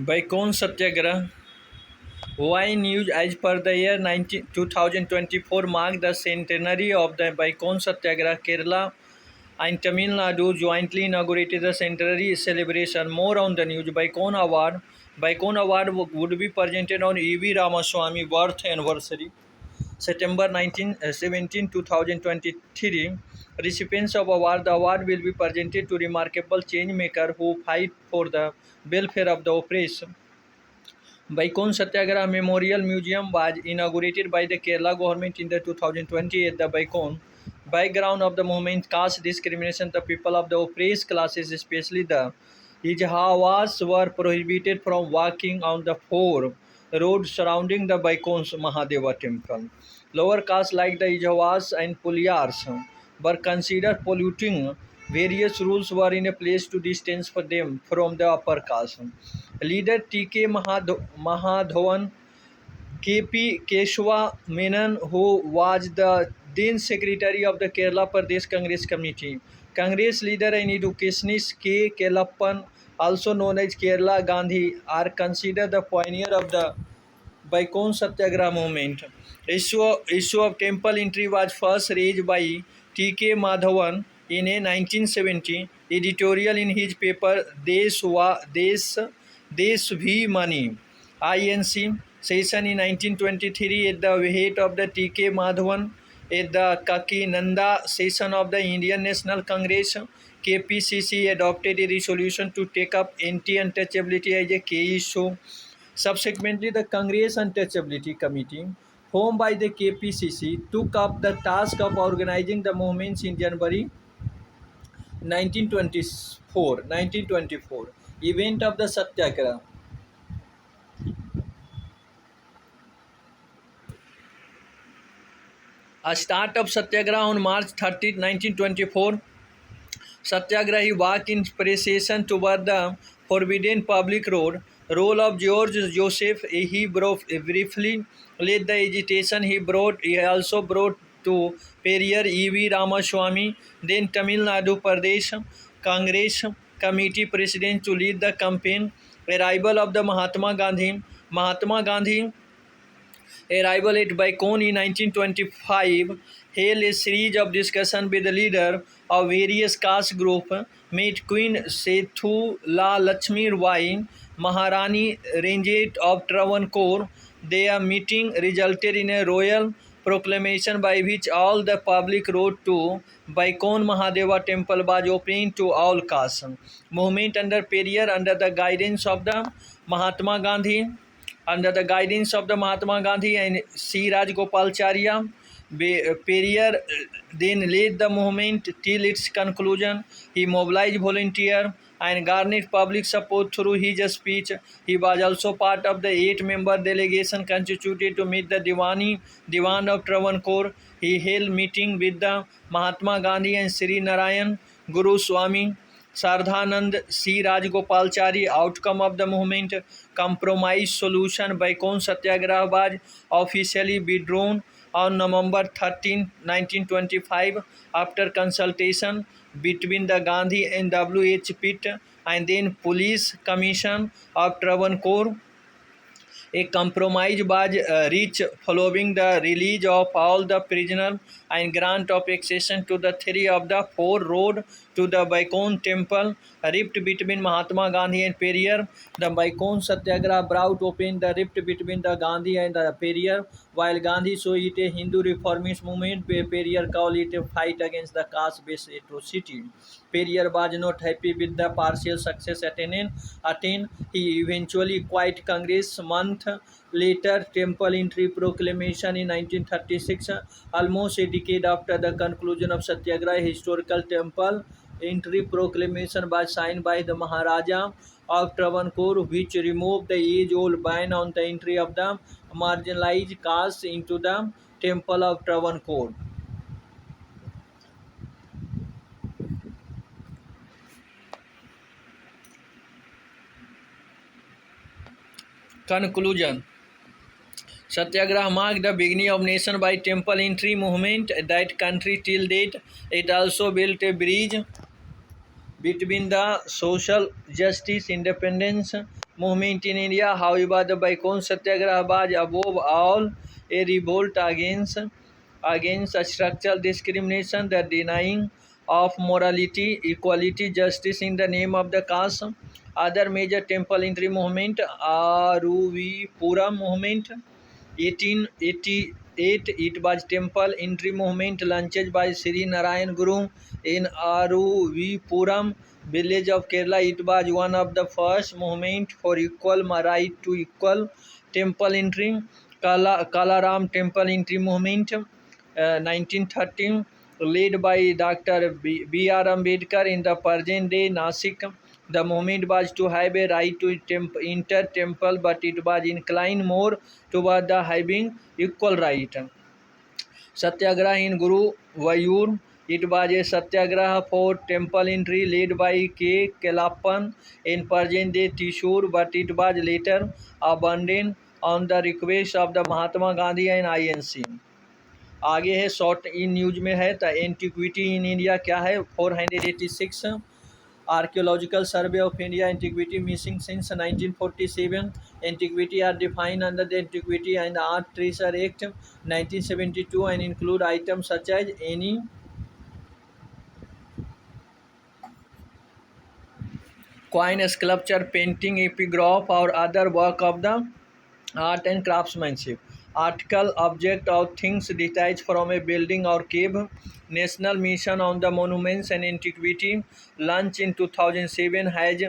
Bacon Satyagraha. Why news as per the year 2024 marked the centenary of the Bacon Satyagraha. Kerala and Tamil Nadu jointly inaugurated the centenary celebration. More on the news. Bacon Award. Bacon Award would be presented on E.V. Ramaswamy birth anniversary. September 17, 2023. Recipients of award. The award will be presented to remarkable change maker who fight for the welfare of the oppressed. Bacon Satyagraha Memorial Museum was inaugurated by the Kerala government in the 2020 at the Bacon. Background of the movement: caste discrimination. The people of the oppressed classes, especially the Ijhawas, were prohibited from walking on the four roads surrounding the Bacon's Mahadeva temple. Lower castes like the Ijhawas and Pulyars were considered polluting. Various rules were in place to distance for them from the upper caste. Leader T.K. Mahadhavan, K.P. Keshava Menon, who was the then secretary of the Kerala Pradesh Congress Committee. Congress leader and educationist K. Kelappan, also known as Kerala Gandhi, are considered the pioneer of the Bacon Satyagraha movement. Issue of temple entry was first raised by T.K. Madhavan in a 1970 editorial in his paper Desh Bhi Mani INC session in 1923 at the height of the T.K. Madhavan at the Kakinada session of the Indian National Congress. KPCC adopted a resolution to take up anti-untouchability as a key issue. Subsequently, the Congress Untouchability Committee, formed by the KPCC, took up the task of organizing the movements in January 1924. Event of the Satyagraha. A start of Satyagraha on March 30, 1924. Satyagrahi walked in procession toward the forbidden public road. Role of George Joseph. He briefly led the agitation. He also brought to Periyar E.V. Ramaswamy, then Tamil Nadu Pradesh Congress Committee President, to lead the campaign. Arrival of the Mahatma Gandhi. Mahatma Gandhi arrival at Bacon in 1925 held a series of discussions with the leader of various caste groups. Met Queen Sethu La Lakshmi Bai, Maharani Ranjit of Travancore. Their meeting resulted in a royal proclamation by which all the public road to Bacon Mahadeva temple was open to all castes. Movement under Periyar under the guidance of the Mahatma Gandhi. Under the guidance of the Mahatma Gandhi and C. Rajagopalacharya, Periyar then led the movement till its conclusion. He mobilized volunteers and garnered public support through his speech. He was also part of the 8-member delegation constituted to meet the Diwan of Travancore. He held meeting with the Mahatma Gandhi and Sri Narayan Guru Swami Sardhanand C. Rajagopalachari. Outcome of the movement: compromise solution. Bacon Satyagraha was officially withdrawn on November 13, 1925 after consultation between the Gandhi and W.H. Pitt and then Police Commission of Travancore. A compromise was reached following the release of all the prisoners and grant of accession to the three of the four road to the Bacon temple. A rift between Mahatma Gandhi and Periyar. The Bacon Satyagraha brought open the rift between the Gandhi and the Periyar. While Gandhi saw it a Hindu reformist movement, Periyar called it a fight against the caste-based atrocity. Periyar was not happy with the partial success attained. He eventually quit Congress. Month later, temple entry proclamation in 1936, almost a decade after the conclusion of Satyagraha, historical temple entry proclamation was signed by the Maharaja of Travancore, which removed the age-old ban on the entry of the marginalized castes into the temple of Travancore. Conclusion. Satyagraha marked the beginning of nation-wide temple entry movement that country till date. It also built a bridge between the social justice, independence, movement in India. However, the Baikon Satyagraha was above all a revolt against structural discrimination, the denying of morality, equality, justice in the name of the caste. Other major temple entry movement, Aruvipuram movement, 1888, it was temple entry movement launched by Sri Narayan Guru in Aruvipuram village of Kerala. It was one of the first movement for equal right to equal temple entry. Kalaram temple entry movement, 1913, led by Dr. B.R. Ambedkar in the present day Nasik. The movement was to have a right to enter temple, but it was inclined more toward the having equal right. Satyagraha in Guru Vayur, it was a satyagraha for temple entry led by K. Kelappan in present day Thrissur, but it was later abandoned on the request of the Mahatma Gandhi and INC. आगे है short in news में है तो antiquity in India क्या है 486 archaeological survey of India antiquity missing since 1947 antiquity are defined under the antiquity and art treasure act 1972 and include item such as any coin, sculpture, painting, epigraph or other work of the art and craftsmanship. Article, object or things detached from a building or cave. National Mission on the Monuments and Antiquity launched in 2007 has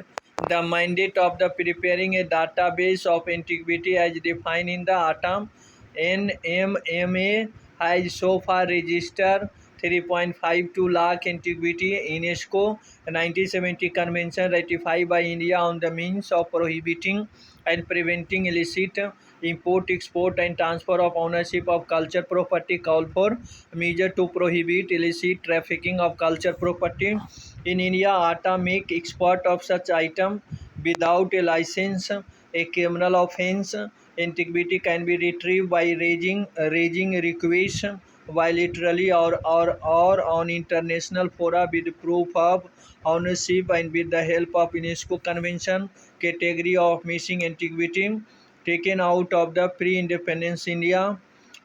the mandate of the preparing a database of antiquity as defined in the ATAM. NMMA has so far registered 3.52 lakh antiquity. UNESCO 1970 convention ratified by India on the means of prohibiting and preventing illicit import, export and transfer of ownership of culture property call for measure to prohibit illicit trafficking of culture property. In India, ATA make export of such item without a license a criminal offence. Antiquity can be retrieved by raising request bilaterally or on international fora with proof of ownership and with the help of UNESCO Convention category of missing antiquity taken out of the pre-independence India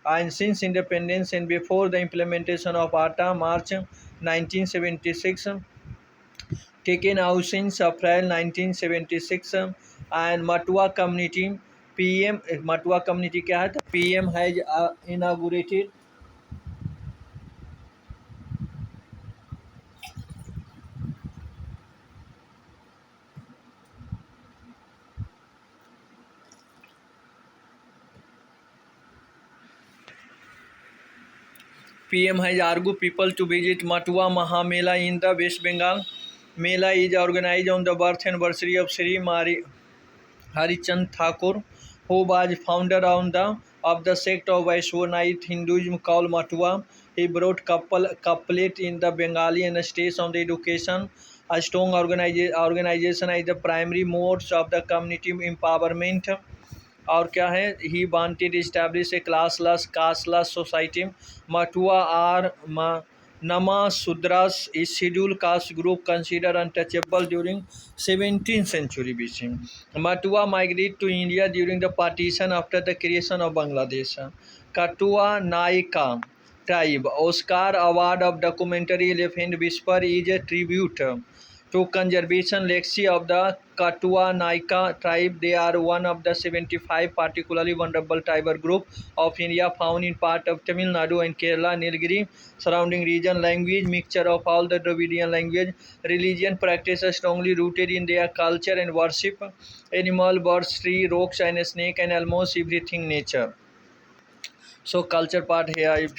and since independence and before the implementation of ATA March 1976 taken out since April 1976 and Matua community PM Matua community क्या है तो PM has inaugurated PM has argued people to visit Matua Mahamela in the West Bengal. Mela is organized on the birth anniversary of Sri Harichand Thakur, who was founder of the sect of Vaishnav Hinduism called Matua. He brought couplet in the Bengali and states on the education. A strong organization is the primary modes of the community empowerment. और क्या है he wanted establish a classless casteless society Matua are Nama Sudras is scheduled caste group considered untouchable during 17th century BC. Matua migrated to India during the partition after the creation of Bangladesh. Katua Naika tribe Oscar Award of documentary Elephant Whisper is a tribute to conservation legacy of the Katua Naika tribe. They are one of the 75 particularly vulnerable tribal group of India found in part of Tamil Nadu and Kerala, Nilgiri, surrounding region. Language mixture of all the Dravidian language. Religion practices strongly rooted in their culture and worship. Animal, birds, tree, rocks and snake and almost everything nature. So culture part here.